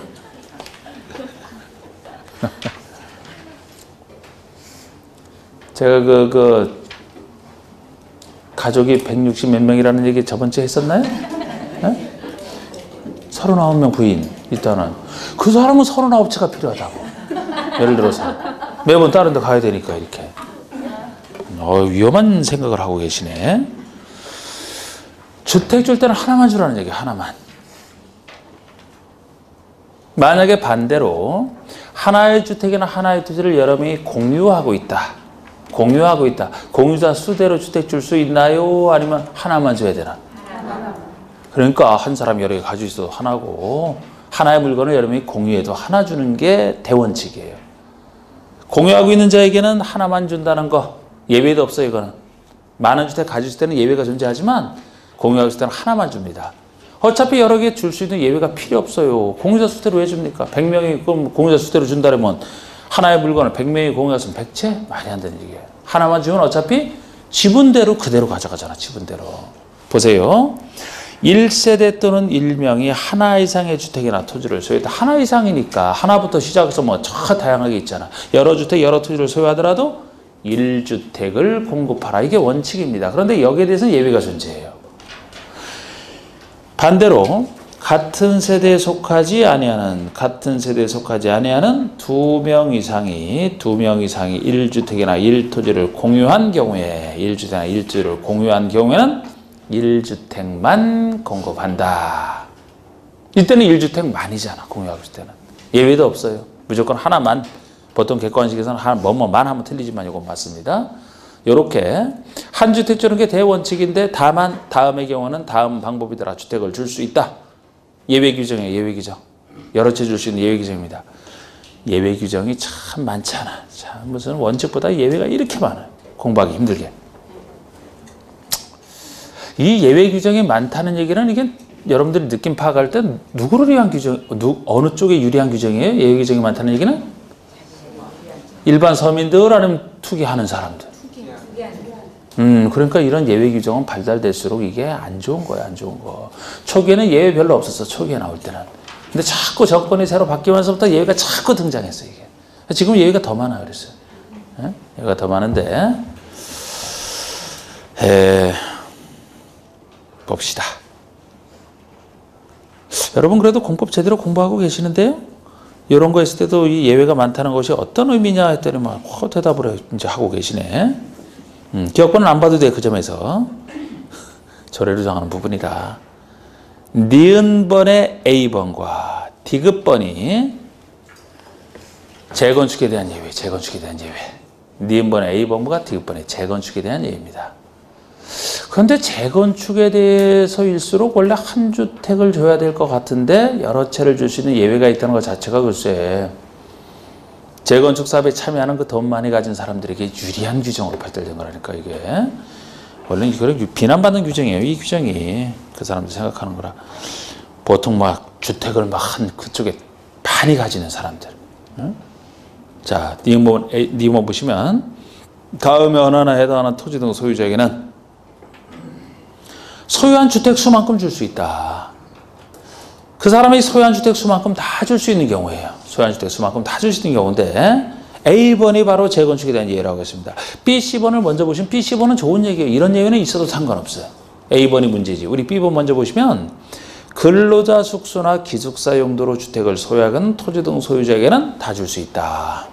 제가 가족이 160 몇 명이라는 얘기 저번 주에 했었나요? 39명 부인 있다는. 그 사람은 39채가 필요하다고. 예를 들어서. 매번 다른 데 가야 되니까, 이렇게. 위험한 생각을 하고 계시네. 주택 줄 때는 하나만 주라는 얘기야, 하나만. 만약에 반대로 하나의 주택이나 하나의 토지를 여러 명이 공유하고 있다. 공유자 수대로 주택 줄 수 있나요? 아니면 하나만 줘야 되나? 그러니까 한 사람 여러 개 가지고 있어도 하나고 하나의 물건을 여러분이 공유해도 하나 주는 게 대원칙이에요. 공유하고 있는 자에게는 하나만 준다는 거 예외도 없어요. 이거는 많은 주택 가질 때는 예외가 존재하지만 공유하고 있을 때는 하나만 줍니다. 어차피 여러 개 줄 수 있는 예외가 필요 없어요. 공유자 수대로 왜 줍니까? 100명이 그럼 공유자 수대로 준다면 하나의 물건을 100명이 공유했으면 100채? 말이 안 되는 얘기예요. 하나만 주면 어차피 지분대로 그대로 가져가잖아. 지분대로. 보세요. 1세대 또는 1명이 하나 이상의 주택이나 토지를 소유했다. 하나 이상이니까 하나부터 시작해서 뭐 저 다양하게 있잖아. 여러 주택, 여러 토지를 소유하더라도 1주택을 공급하라. 이게 원칙입니다. 그런데 여기에 대해서는 예외가 존재해요. 반대로 같은 세대에 속하지 아니하는 2명 이상이 1주택이나 1토지를 공유한 경우에 1주택이나 1토지를 공유한 경우에는 1주택만 공급한다. 이때는 1주택만이잖아. 공유하고 있을 때는. 예외도 없어요. 무조건 하나만. 보통 객관식에서는 뭐뭐만 하면 틀리지만 이건 맞습니다. 이렇게 한 주택 주는 게 대원칙인데 다만 다음의 경우는 다음 방법이더라. 주택을 줄 수 있다. 예외 규정이에요. 예외 규정. 여러 채 줄 수 있는 예외 규정입니다. 예외 규정이 참 많잖아. 참 무슨 원칙보다 예외가 이렇게 많아요. 공부하기 힘들게. 이 예외 규정이 많다는 얘기는 이게 여러분들이 느낌 파악할 때 누구를 위한 규정, 어느 쪽에 유리한 규정이에요? 예외 규정이 많다는 얘기는? 일반 서민들 아니면 투기하는 사람들. 그러니까 이런 예외 규정은 발달될수록 이게 안 좋은 거야, 안 좋은 거. 초기에는 예외 별로 없었어, 초기에 나올 때는. 근데 자꾸 정권이 새로 바뀌면서부터 예외가 자꾸 등장했어, 이게. 지금 예외가 더 많아, 그랬어요. 예외가 더 많은데, 봅시다. 여러분 그래도 공법 제대로 공부하고 계시는데요? 이런 거 했을 때도 이 예외가 많다는 것이 어떤 의미냐 했더니 막 대답을 이제 하고 계시네. 기억번은 안 봐도 돼. 그 점에서 조례로 정하는 부분이다. 니은번의 A번과 디귿번이 재건축에 대한 예외, 재건축에 대한 예외. 니은번의 A번과 디귿번의 재건축에 대한 예외입니다. 그런데 재건축에 대해서일수록 원래 한 주택을 줘야 될 것 같은데 여러 채를 줄 수 있는 예외가 있다는 것 자체가 글쎄 재건축 사업에 참여하는 그 돈 많이 가진 사람들에게 유리한 규정으로 발달된 거라니까 이게. 원래 이거는 비난받는 규정이에요. 이 규정이 그 사람들 생각하는 거라. 보통 막 주택을 막 한 그쪽에 많이 가지는 사람들. 자, 니모 보시면 다음에 어느 하나 해당하는 토지 등 소유자에게는 소유한 주택 수만큼 줄 수 있다. 그 사람이 소유한 주택 수만큼 다 줄 수 있는 경우예요. 소유한 주택 수만큼 다 줄 수 있는 경우인데 A번이 바로 재건축에 대한 예라고 하겠습니다. B, C번을 먼저 보시면 B, C번은 좋은 얘기예요. 이런 예외는 있어도 상관없어요. A번이 문제지. 우리 B번 먼저 보시면 근로자 숙소나 기숙사 용도로 주택을 소유하는 토지 등 소유자에게는 다 줄 수 있다.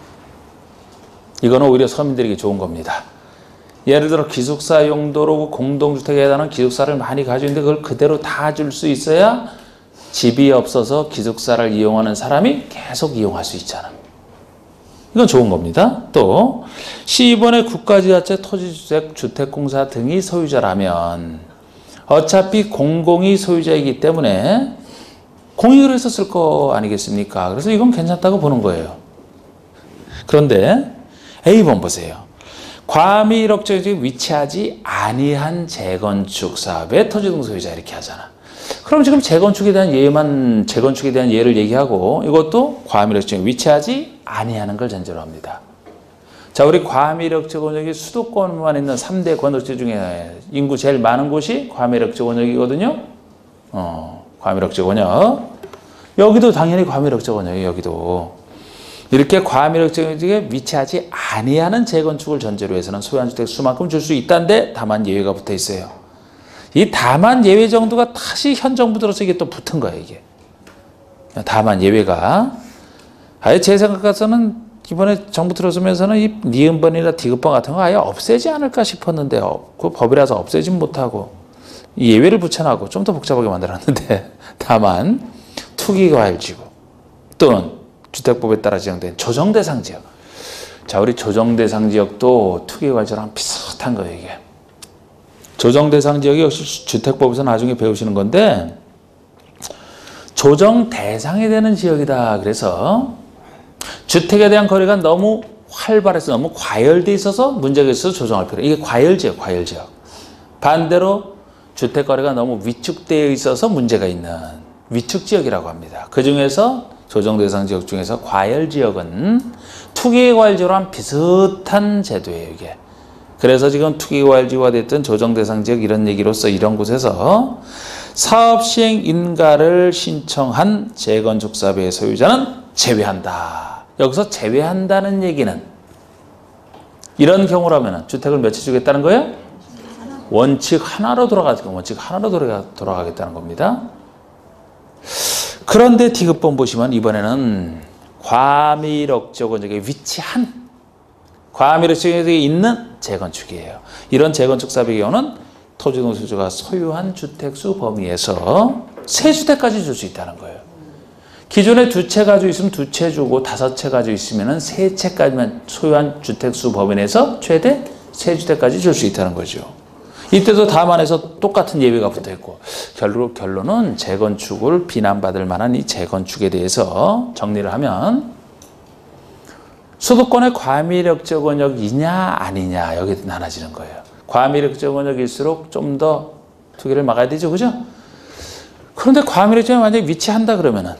이거는 오히려 서민들에게 좋은 겁니다. 예를 들어 기숙사 용도로 공동주택에 해당하는 기숙사를 많이 가지고 있는데 그걸 그대로 다 줄 수 있어야 집이 없어서 기숙사를 이용하는 사람이 계속 이용할 수 있잖아. 이건 좋은 겁니다. 또 C번의 국가지자체 토지주택 주택공사 등이 소유자라면 어차피 공공이 소유자이기 때문에 공익을 해서 쓸 거 아니겠습니까? 그래서 이건 괜찮다고 보는 거예요. 그런데 A번 보세요. 과밀 1억짜리 위치하지 아니한 재건축 사업의 토지 등 소유자 이렇게 하잖아. 그럼 지금 재건축에 대한 예만 재건축에 대한 예를 얘기하고 이것도 과밀 1억짜리 위치하지 아니하는 걸 전제로 합니다. 자, 우리 과밀 1억제 권역이 수도권만 있는 3대 권역지 중에 인구 제일 많은 곳이 과밀 1억제 권역이거든요. 과밀 1억제 권역. 여기도 당연히 과밀 1억제 권역이에요. 여기도. 이렇게 과밀 1억제 위치하지 아니하는 재건축을 전제로 해서는 소유한 주택 수만큼 줄 수 있다는데 다만 예외가 붙어 있어요. 이 다만 예외 정도가 다시 현 정부 들어서 이게 또 붙은 거예요. 이게. 다만 예외가. 아예 제 생각에서는 이번에 정부 들어서면서는 이 니은번이나 디귿번 같은 거 아예 없애지 않을까 싶었는데 그 법이라서 없애진 못하고 이 예외를 붙여놔고 좀 더 복잡하게 만들었는데 다만 투기과열지구 또는 주택법에 따라 지정된 조정대상 지역. 자, 우리 조정대상 지역도 투기과열지랑 비슷한 거예요, 이게. 조정대상 지역이 역시 주택법에서 나중에 배우시는 건데 조정 대상이 되는 지역이다. 그래서 주택에 대한 거래가 너무 활발해서 너무 과열돼 있어서 문제가 있어서 조정할 필요. 이게 과열지역, 과열지역. 반대로 주택 거래가 너무 위축되어 있어서 문제가 있는 위축지역이라고 합니다. 그 중에서 조정 대상 지역 중에서 과열 지역은 투기 과열 지역랑 비슷한 제도예요, 이게. 그래서 지금 투기 과열 지역화 됐던 조정 대상 지역 이런 얘기로서 이런 곳에서 사업 시행 인가를 신청한 재건축 사업의 소유자는 제외한다. 여기서 제외한다는 얘기는 이런 경우라면 주택을 몇 채 주겠다는 거예요? 원칙 하나로 돌아가겠다는 겁니다. 그런데 디귿번 보시면 이번에는 과밀억정 지역에 위치한 과밀억정 지역에 있는 재건축이에요. 이런 재건축 사업의 경우는 토지동 소유주가 소유한 주택수 범위에서 3주택까지 줄 수 있다는 거예요. 기존에 2채 가지고 있으면 2채 주고 5채 가지고 있으면 3채까지만 소유한 주택수 범위 내에서 최대 3주택까지 줄 수 있다는 거죠. 이때도 다만에서 똑같은 예외가 붙어있고 결론은 재건축을 비난받을 만한 이 재건축에 대해서 정리를 하면 수도권의 과밀역적 원역이냐 아니냐 여기에 나눠지는 거예요. 과밀역적 원역일수록 좀 더 투기를 막아야 되죠. 그죠? 그런데 과밀역적에 만약에 위치한다 그러면은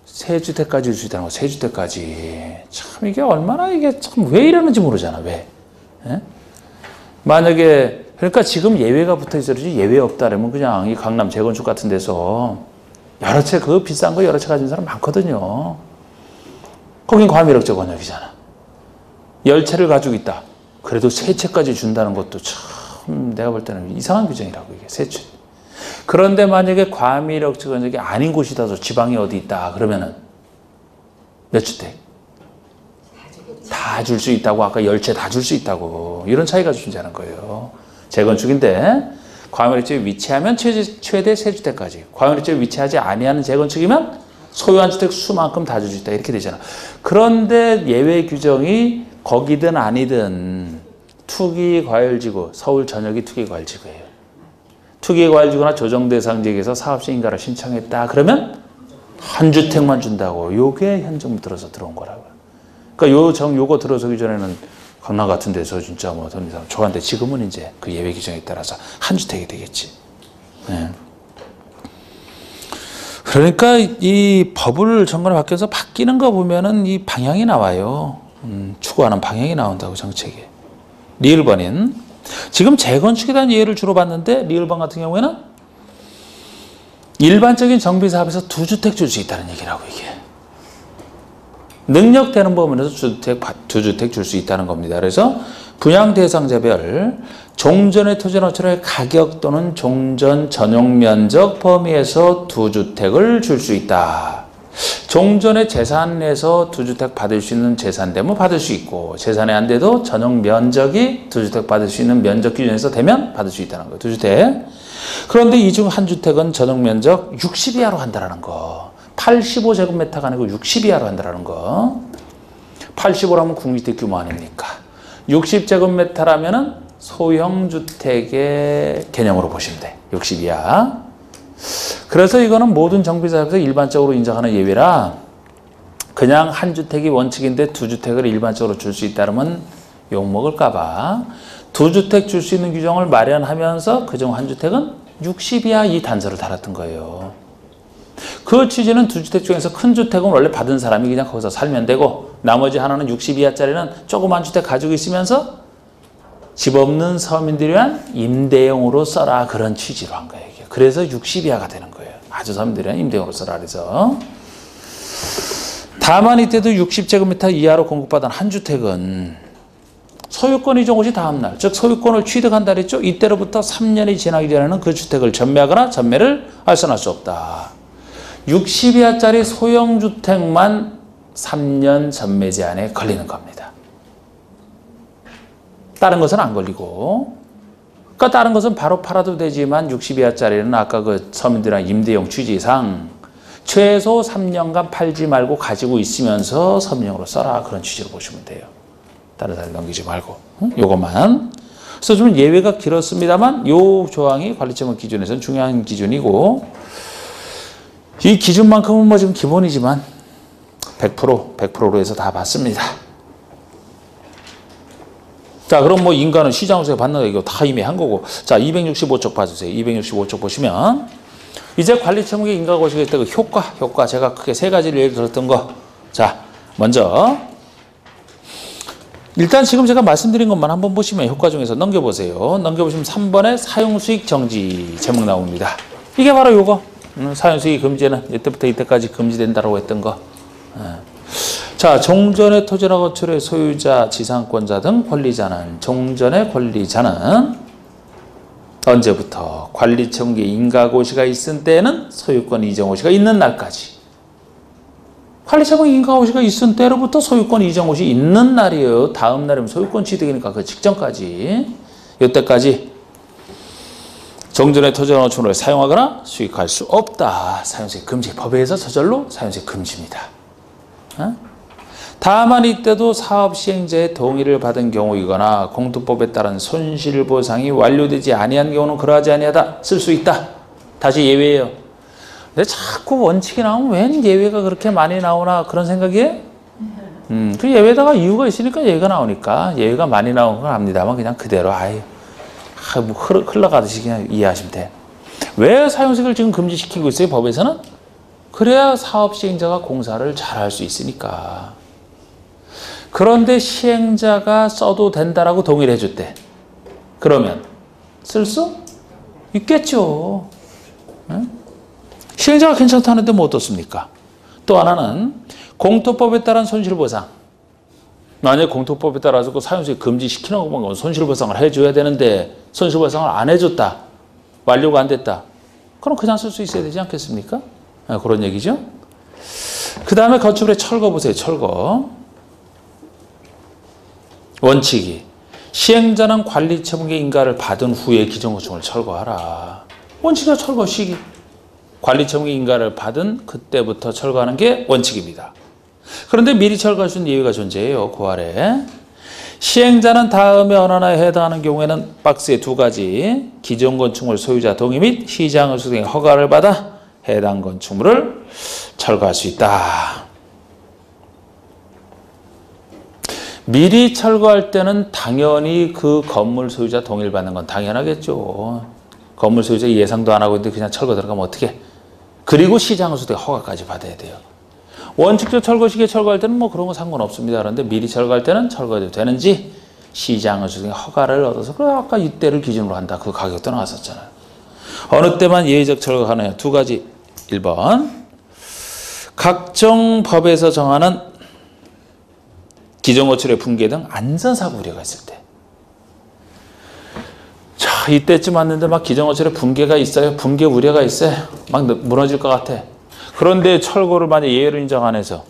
3주택까지 줄 수 있다는 거. 3주택까지. 참 이게 얼마나 이게 참 왜 이러는지 모르잖아. 왜? 예? 만약에 그러니까 지금 예외가 붙어 있어야지 예외 없다 그러면 그냥 이 강남 재건축 같은 데서 여러 채 그 비싼 거 여러 채 가진 사람 많거든요. 거긴 과밀역적 원역이잖아. 10채를 가지고 있다. 그래도 3채까지 준다는 것도 참 내가 볼 때는 이상한 규정이라고 이게 3채. 그런데 만약에 과밀역적 원역이 아닌 곳이다도 지방에 어디 있다 그러면은 몇 주택? 다 줄 수 있다고 아까 10채 다 줄 수 있다고 이런 차이가 존재하는 거예요. 재건축인데 과밀역지에 위치하면 최대 3주택까지 과밀역지에 위치하지 아니하는 재건축이면 소유한 주택 수만큼 다 줄 수 있다 이렇게 되잖아. 그런데 예외 규정이 거기든 아니든 투기과열지구 서울 전역이 투기과열지구예요. 투기과열지구나 조정대상 지역에서 사업시행 인가를 신청했다 그러면 한 주택만 준다고. 요게 현 정부 들어서 들어온 거라고요. 그러니까 요거 들어서기 전에는 강남 같은 데서 진짜 뭐 돈 이상 좋았는데 지금은 이제 그 예외 규정에 따라서 한 주택이 되겠지. 네. 그러니까 이 법을 정권에 바뀌어서 바뀌는 거 보면은 이 방향이 나와요. 추구하는 방향이 나온다고 정책에. 리을번인 지금 재건축에 대한 예를 주로 봤는데 리을번 같은 경우에는 일반적인 정비사업에서 2주택 줄 수 있다는 얘기라고 이게. 능력되는 범위에서 2주택 줄 수 있다는 겁니다. 그래서 분양 대상자별 종전의 토지 건축의 가격 또는 종전 전용 면적 범위에서 2주택을 줄 수 있다. 종전의 재산에서 2주택 받을 수 있는 재산되면 받을 수 있고 재산이 안 돼도 전용 면적이 2주택 받을 수 있는 면적 기준에서 되면 받을 수 있다는 거예요. 2주택. 그런데 이 중 한 주택은 전용 면적 60 이하로 한다는 거. 85제곱미터가 아니고 60 이하로 한다는 거. 85라면 국민주택 규모 아닙니까? 60제곱미터라면은 소형 주택의 개념으로 보시면 돼. 60 이하. 그래서 이거는 모든 정비사업에서 일반적으로 인정하는 예외라 그냥 한 주택이 원칙인데 2주택을 일반적으로 줄 수 있다면 욕먹을까봐 2주택 줄 수 있는 규정을 마련하면서 그중 한 주택은 60 이하 이 단서를 달았던 거예요. 그 취지는 2주택 중에서 큰 주택은 원래 받은 사람이 그냥 거기서 살면 되고 나머지 하나는 60 이하짜리는 조그만 주택 가지고 있으면서 집 없는 서민들을 위한 임대용으로 써라 그런 취지로 한 거예요. 이게. 그래서 60 이하가 되는 거예요. 아주 서민들을 위한 임대용으로 써라 그래서. 다만 이때도 60제곱미터 이하로 공급받은 한 주택은 소유권 이전 시 다음 날, 즉 소유권을 취득한다 그랬죠. 이때로부터 3년이 지나기 전에는 그 주택을 전매하거나 전매를 알선할 수 없다. 60 이하짜리 소형 주택만 3년 전매 제한에 걸리는 겁니다. 다른 것은 안 걸리고. 그러니까 다른 것은 바로 팔아도 되지만 60 이하짜리는 아까 그 서민들이랑 임대용 취지상 최소 3년간 팔지 말고 가지고 있으면서 서민용으로 써라 그런 취지로 보시면 돼요. 다른 사람 넘기지 말고. 요것만. 그래서 좀 예외가 길었습니다만 요 조항이 관리처분 기준에서는 중요한 기준이고 이 기준만큼은 뭐 지금 기본이지만 100%로 해서 다 받습니다. 자, 그럼 뭐 인간은 시장에서 받는 거 이거 다 이미 한 거고. 자, 265쪽 봐주세요. 265쪽 보시면 이제 관리처분계 인가고시가 있다. 그 효과 제가 크게 세 가지를 예를 들었던 거. 자, 먼저 일단 지금 제가 말씀드린 것만 한번 보시면 효과 중에서 넘겨보세요. 넘겨보시면 3번에 사용수익 정지 제목 나옵니다. 이게 바로 요거. 사용수익 금지는 이때부터 이때까지 금지된다라고 했던 거. 자, 종전의 토지나 건축의 소유자, 지상권자 등 권리자는 종전의 권리자는 언제부터 관리처분계 인가고시가 있은 때에는 소유권 이전고시가 있는 날까지. 관리처분 인가고시가 있은 때로부터 소유권 이전고시 있는 날이에요. 다음 날이면 소유권 취득이니까 그 직전까지. 이때까지 종전의 토지나 건축을 사용하거나 수익할 수 없다. 사용수익 금지. 법에 의해서 저절로 사용수익 금지입니다. 다만 이때도 사업 시행자의 동의를 받은 경우이거나 공투법에 따른 손실보상이 완료되지 아니한 경우는 그러하지 아니하다. 쓸 수 있다. 다시 예외예요. 근데 자꾸 원칙이 나오면 웬 예외가 그렇게 많이 나오나 그런 생각이에요? 그 예외다가 이유가 있으니까 예외가 나오니까 예외가 많이 나온 건 압니다만 그냥 그대로 뭐 흘러가듯이 그냥 이해하시면 돼. 왜 사용수익을 지금 금지시키고 있어요? 법에서는? 그래야 사업 시행자가 공사를 잘할 수 있으니까. 그런데 시행자가 써도 된다라고 동의를 해줬대. 그러면 쓸 수 있겠죠. 시행자가 괜찮다는데 뭐 어떻습니까? 또 하나는 공토법에 따른 손실보상. 만약에 공토법에 따라서 그 사용수익 금지시키는 거 보면 손실보상을 해줘야 되는데 손실보상을 안 해줬다. 완료가 안 됐다. 그럼 그냥 쓸 수 있어야 되지 않겠습니까? 그런 얘기죠. 그 다음에 건축물의 철거 보세요. 철거. 원칙이 시행자는 관리처분계 인가를 받은 후에 기존건축물을 철거하라. 원칙이 철거 시기. 관리처분계 인가를 받은 그때부터 철거하는 게 원칙입니다. 그런데 미리 철거할 수 있는 예외가 존재해요. 그 아래. 시행자는 다음에 어느 하나에 해당하는 경우에는 박스에 두 가지 기존 건축물 소유자 동의 및 시장을 수행에 허가를 받아 해당 건축물을 철거할 수 있다. 미리 철거할 때는 당연히 그 건물 소유자 동의를 받는 건 당연하겠죠. 건물 소유자 예상도 안 하고 있는데 그냥 철거 들어가면 어떻게? 그리고 시장을 수행에 허가까지 받아야 돼요. 원칙적 철거 시기에 철거할 때는 뭐 그런 거 상관없습니다. 그런데 미리 철거할 때는 철거해도 되는지 시장을 수행에 허가를 얻어서 그래 아까 이때를 기준으로 한다. 그 가격도 나왔었잖아요. 어느 때만 예외적 철거하느냐. 두 가지. 1번 각종 법에서 정하는 기존 건축의 붕괴 등 안전사고 우려가 있을 때. 자, 이때쯤 왔는데 막 기존 건축의 붕괴가 있어요. 붕괴 우려가 있어요. 막 무너질 것 같아. 그런데 철거를 만약 예외를 인정 안 해서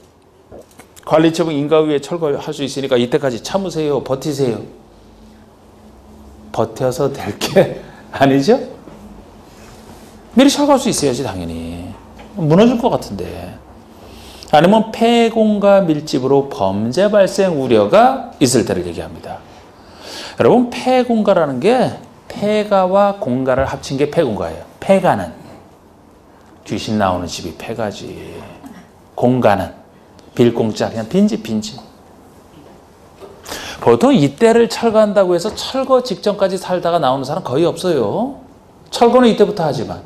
관리처분 인가위에 철거할 수 있으니까 이때까지 참으세요. 버티세요. 버텨서 될 게 아니죠? 미리 철거할 수 있어야지 당연히. 무너질 것 같은데. 아니면 폐공가 밀집으로 범죄 발생 우려가 있을 때를 얘기합니다. 여러분 폐공가라는 게 폐가와 공가를 합친 게 폐공가예요. 폐가는 귀신 나오는 집이 폐가지. 공가는 빌공짜 그냥 빈집. 보통 이때를 철거한다고 해서 철거 직전까지 살다가 나오는 사람 거의 없어요. 철거는 이때부터 하지만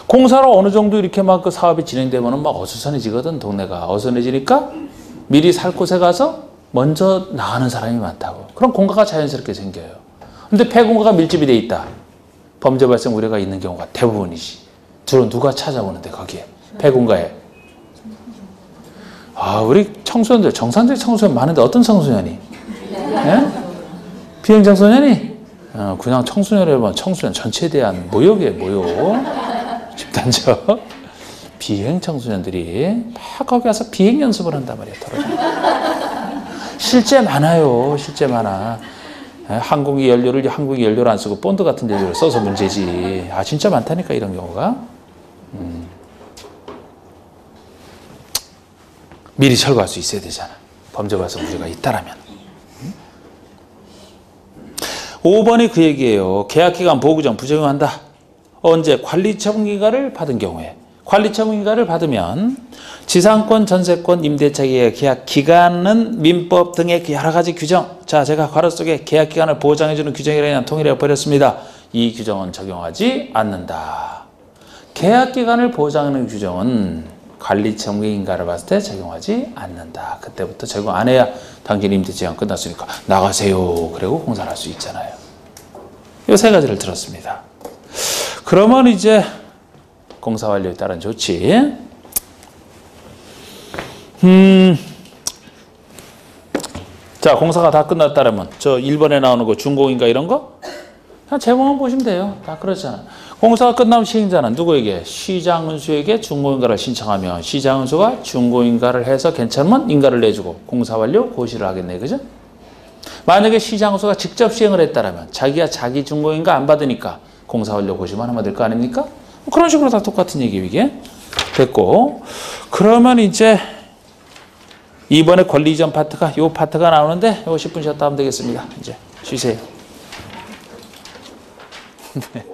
공사로 어느 정도 이렇게 막 그 사업이 진행되면은 막 어수선해지거든. 동네가 어수선해지니까 미리 살 곳에 가서 먼저 나가는 사람이 많다고. 그럼 공가가 자연스럽게 생겨요. 근데 폐공가가 밀집이 돼 있다. 범죄 발생 우려가 있는 경우가 대부분이지. 주로 누가 찾아오는데 거기에 폐공가에. 우리 청소년들 정상적인 청소년 많은데 어떤 청소년이? 예? 비행 청소년이? 그냥 청소년이라면 청소년 전체에 대한 모욕이에요. 모욕. 집단적 비행 청소년들이 다 거기 가서 비행 연습을 한단 말이에요. 실제 많아요. 실제 많아. 항공기 연료를 한국이 연료를 안 쓰고 본드 같은 연료를 써서 문제지. 진짜 많다니까 이런 경우가. 미리 철거할 수 있어야 되잖아. 범죄 발생 우려가 있다라면. 5번이 그 얘기예요. 계약기간 보호구정 부적용한다. 언제 관리처분인가를 받은 경우에 관리처분인가를 받으면 지상권, 전세권, 임대차 계약 기간은 민법 등의 여러 가지 규정. 자, 제가 괄호 속에 계약 기간을 보장해주는 규정이라는 통일해 버렸습니다. 이 규정은 적용하지 않는다. 계약 기간을 보장하는 규정은 관리처분인가를 봤을 때 적용하지 않는다. 그때부터 적용 안 해야 당신 임대 제한 끝났으니까 나가세요. 그리고 공사를 할 수 있잖아요. 이 세 가지를 들었습니다. 그러면 이제 공사 완료에 따른 조치. 자, 공사가 다 끝났다면 저 1번에 나오는 거 준공인가 이런 거? 그냥 제목만 보시면 돼요. 다 그렇잖아. 공사가 끝나면 시행자는 누구에게? 시장은수에게 준공인가를 신청하면 시장은수가 준공인가를 해서 괜찮으면 인가를 내주고 공사 완료 고시를 하겠네. 그죠? 만약에 시장은수가 직접 시행을 했다면 자기가 자기 준공인가 안 받으니까 공사 완료 고시만 하면 될 거 아닙니까? 그런 식으로 다 똑같은 얘기예요, 이게. 됐고. 그러면 이제 이번에 권리 이전 파트가 요 파트가 나오는데 요 10분 쉬었다 하면 되겠습니다. 이제 쉬세요. 네.